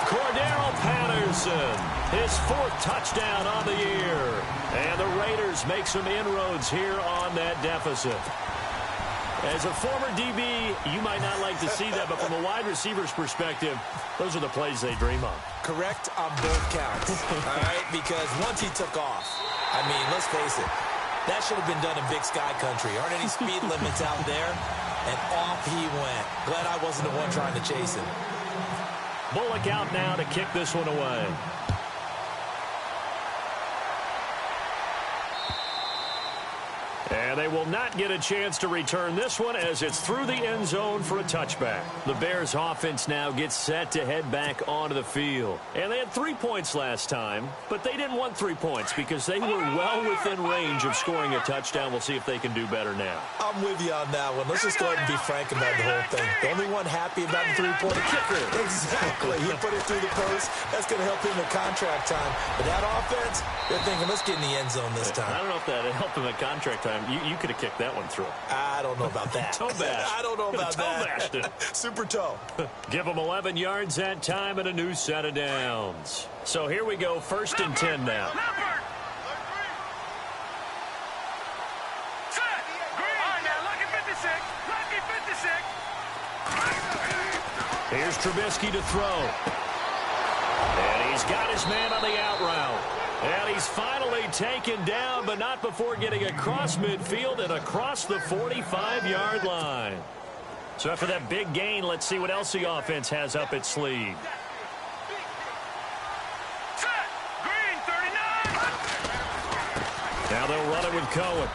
Cordero Patterson, his 4th touchdown on the year. And the Raiders make some inroads here on that deficit. As a former DB, you might not like to see that, but from a wide receiver's perspective, those are the plays they dream of. Correct on both counts, all right? Because once he took off, I mean, let's face it, that should have been done in Big Sky Country. Aren't any speed limits out there? And off he went. Glad I wasn't the one trying to chase him. Bullock out now to kick this one away. And they will not get a chance to return this one as it's through the end zone for a touchback. The Bears offense now gets set to head back onto the field. And they had 3 points last time, but they didn't want 3 points because they were well within range of scoring a touchdown. We'll see if they can do better now. I'm with you on that one. Let's just go ahead and be frank about the whole thing. The only one happy about the 3-point kicker. Exactly. He put it through the post. That's going to help him at contract time. But that offense, they're thinking, let's get in the end zone this time. I don't know if that helped him at contract time. You could have kicked that one through. I don't know about that. Toe bash. I don't know about that. Toe bashed it. Super toe. Give them 11 yards that time and a new set of downs. So here we go, 1st and 10 now. Here's Trubisky to throw. And he's got his man on the out route. he's finally taken down, but not before getting across midfield and across the 45-yard line. So after that big gain, let's see what else the offense has up its sleeve. Set. Green, 39. Now they'll run it with Cohen.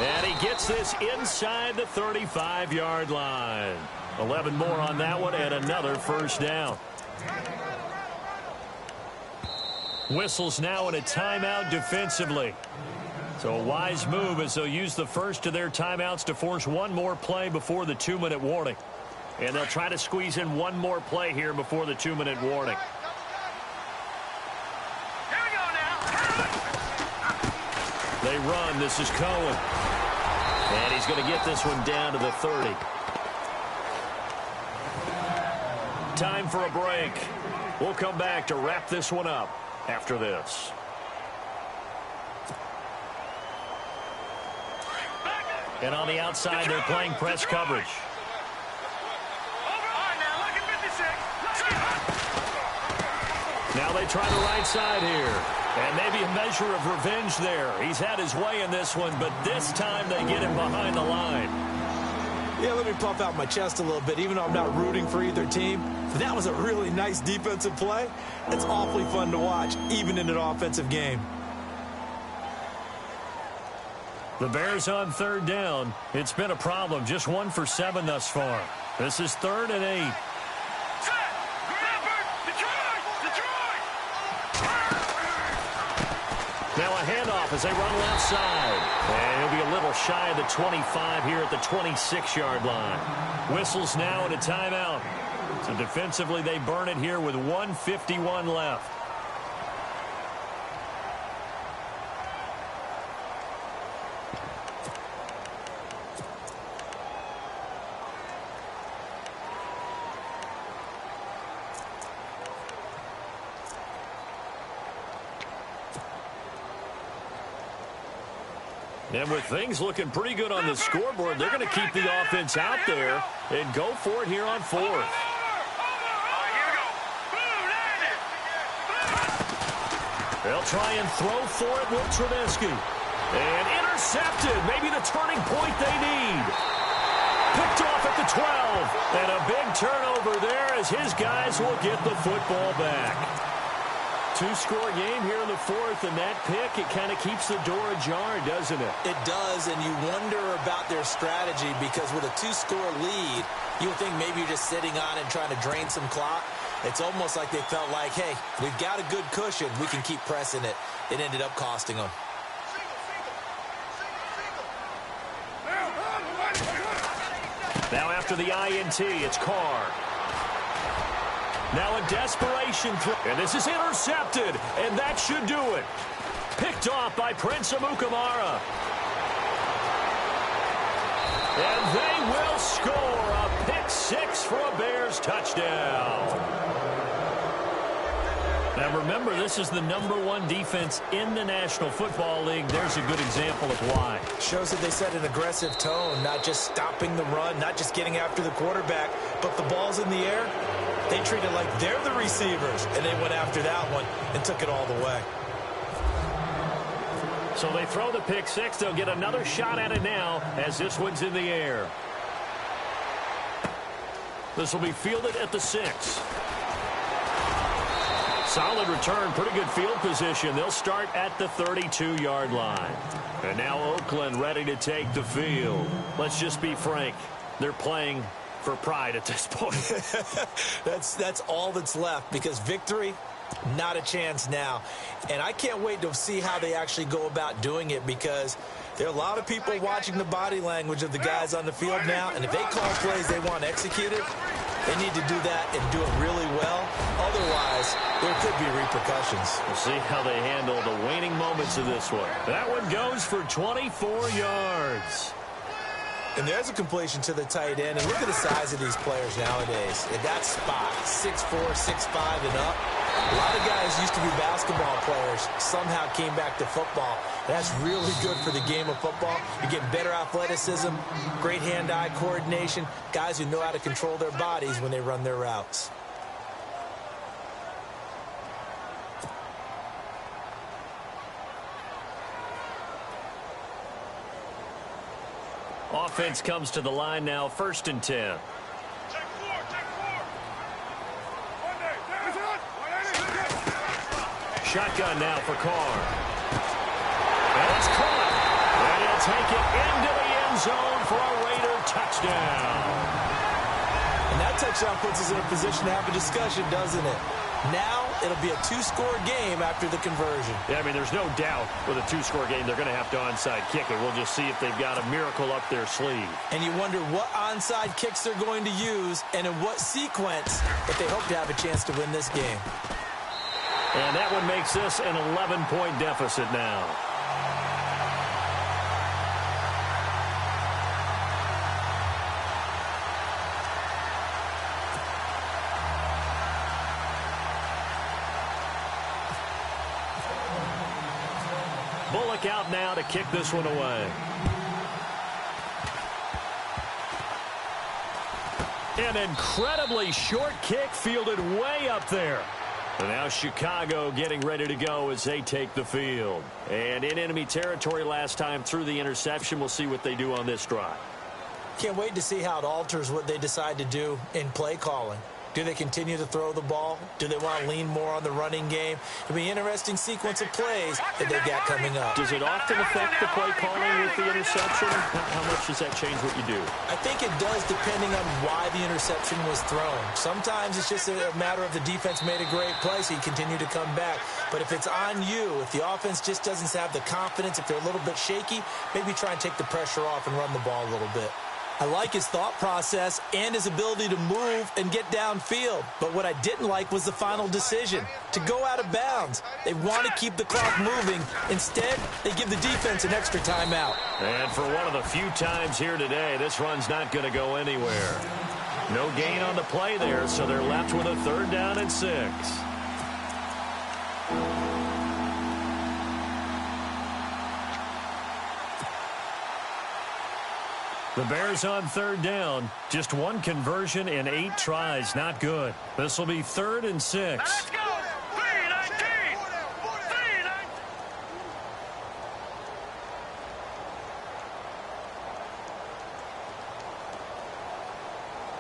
And he gets this inside the 35-yard line. 11 more on that one and another first down. Whistles now in a timeout defensively. So a wise move as they'll use the first of their timeouts to force one more play before the 2-minute warning. And they'll try to squeeze in one more play here before the 2-minute warning. Here we go now. They run. This is Cohen. And he's going to get this one down to the 30. Time for a break. We'll come back to wrap this one up after this. And on the outside, they're playing press coverage. Now they try the right side here. And maybe a measure of revenge there. He's had his way in this one, but this time they get him behind the line. Yeah, let me puff out my chest a little bit, even though I'm not rooting for either team. But that was a really nice defensive play. It's awfully fun to watch, even in an offensive game. The Bears on third down. It's been a problem. Just 1 for 7 thus far. This is 3rd and 8. Now a handoff as they run left side. And he'll be a little shy of the 25 here at the 26-yard line. Whistles now and a timeout. So defensively they burn it here with 1:51 left. And with things looking pretty good on the scoreboard, they're going to keep the offense out there and go for it here on 4th. They'll try and throw for it with Trubisky. And intercepted. Maybe the turning point they need. Picked off at the 12. And a big turnover there as his guys will get the football back. 2-score game here in the 4th, and that pick, it kind of keeps the door ajar, doesn't it? It does, and you wonder about their strategy because with a 2-score lead, you would think maybe you're just sitting on it and trying to drain some clock. It's almost like they felt like, hey, we've got a good cushion. We can keep pressing it. It ended up costing them. Now after the INT, it's Carr. Now a desperation throw. And this is intercepted. And that should do it. Picked off by Prince Amukamara. And they will score a pick 6 for a Bears touchdown. Now remember, this is the #1 defense in the National Football League. There's a good example of why. Shows that they set an aggressive tone, not just stopping the run, not just getting after the quarterback, but the ball's in the air. They treat it like they're the receivers, and they went after that one and took it all the way. So they throw the pick 6. They'll get another shot at it now as this one's in the air. This will be fielded at the 6. Solid return, pretty good field position. They'll start at the 32-yard line. And now Oakland ready to take the field. Let's just be frank. They're playing for pride at this point. That's all that's left because victory, not a chance now. And I can't wait to see how they actually go about doing it because there are a lot of people watching the body language of the guys on the field now. And if they call plays they want executed, they need to do that and do it really well. Otherwise, there could be repercussions. We'll see how they handle the waning moments of this one. That one goes for 24 yards. And there's a completion to the tight end. And look at the size of these players nowadays. At that spot, 6'4", 6'5", and up. A lot of guys used to be basketball players, somehow came back to football. That's really good for the game of football. You're getting better athleticism, great hand-eye coordination, guys who know how to control their bodies when they run their routes. Offense comes to the line now, 1st and 10. Shotgun now for Carr. And it's caught. And he'll take it into the end zone for a Raider touchdown. And that touchdown puts us in a position to have a discussion, doesn't it? Now it'll be a 2-score game after the conversion. Yeah, I mean, there's no doubt with a 2-score game they're going to have to onside kick it. We'll just see if they've got a miracle up their sleeve. And you wonder what onside kicks they're going to use and in what sequence if they hope to have a chance to win this game. And that one makes this an 11-point deficit now. Bullock out now to kick this one away. An incredibly short kick fielded way up there. And now Chicago getting ready to go as they take the field. And in enemy territory last time through the interception. We'll see what they do on this drive. Can't wait to see how it alters what they decide to do in play calling. Do they continue to throw the ball? Do they want to lean more on the running game? It'll be an interesting sequence of plays that they've got coming up. Does it often affect the play calling with the interception? How much does that change what you do? I think it does depending on why the interception was thrown. Sometimes it's just a matter of the defense made a great play, so you continue to come back. But if it's on you, if the offense just doesn't have the confidence, if they're a little bit shaky, maybe try and take the pressure off and run the ball a little bit. I like his thought process and his ability to move and get downfield. But what I didn't like was the final decision, to go out of bounds. They want to keep the clock moving. Instead, they give the defense an extra timeout. And for one of the few times here today, this run's not going to go anywhere. No gain on the play there, so they're left with a 3rd down and 6. The Bears on 3rd down. Just one conversion in 8 tries. Not good. This will be 3rd and 6. Let's go! 3-19! 3-19!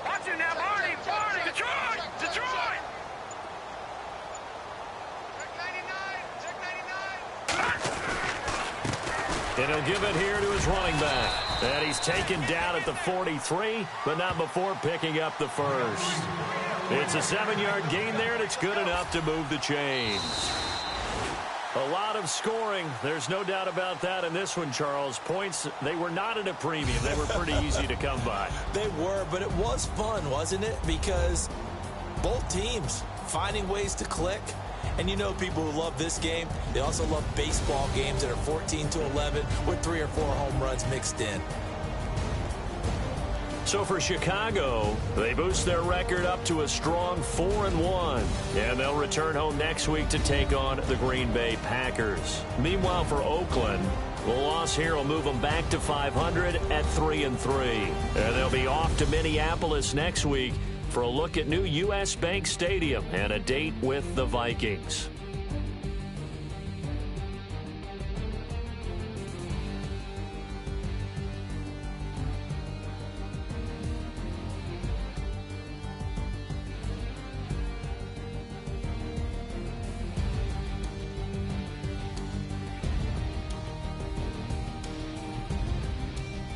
Watch it now, Barney! Barney! Detroit! Detroit! And he'll give it here to his running back. And he's taken down at the 43, but not before picking up the first. It's a 7-yard gain there, and it's good enough to move the chains. A lot of scoring. There's no doubt about that in this one, Charles. Points, they were not at a premium. They were pretty easy to come by. They were, but it was fun, wasn't it? Because both teams finding ways to click. And you know people who love this game, they also love baseball games that are 14-11 with 3 or 4 home runs mixed in. So for Chicago, they boost their record up to a strong 4-1. And they'll return home next week to take on the Green Bay Packers. Meanwhile, for Oakland, the loss here will move them back to 500 at 3-3. And they'll be off to Minneapolis next week for a look at new U.S. Bank Stadium and a date with the Vikings.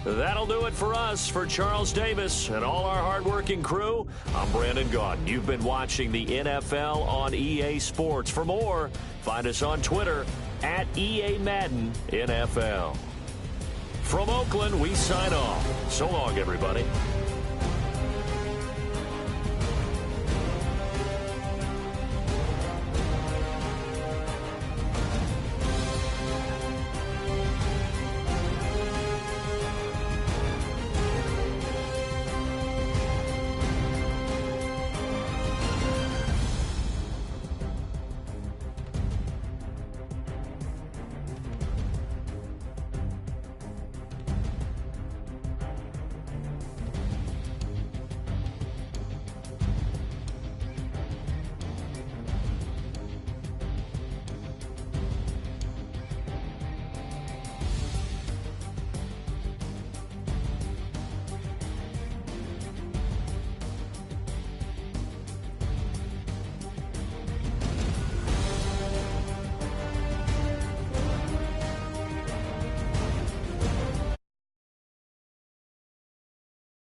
That'll do it for us. For Charles Davis and all our hardworking crew, I'm Brandon Gaudin. You've been watching the NFL on EA Sports. For more, find us on Twitter at EA Madden NFL. From Oakland, we sign off. So long, everybody.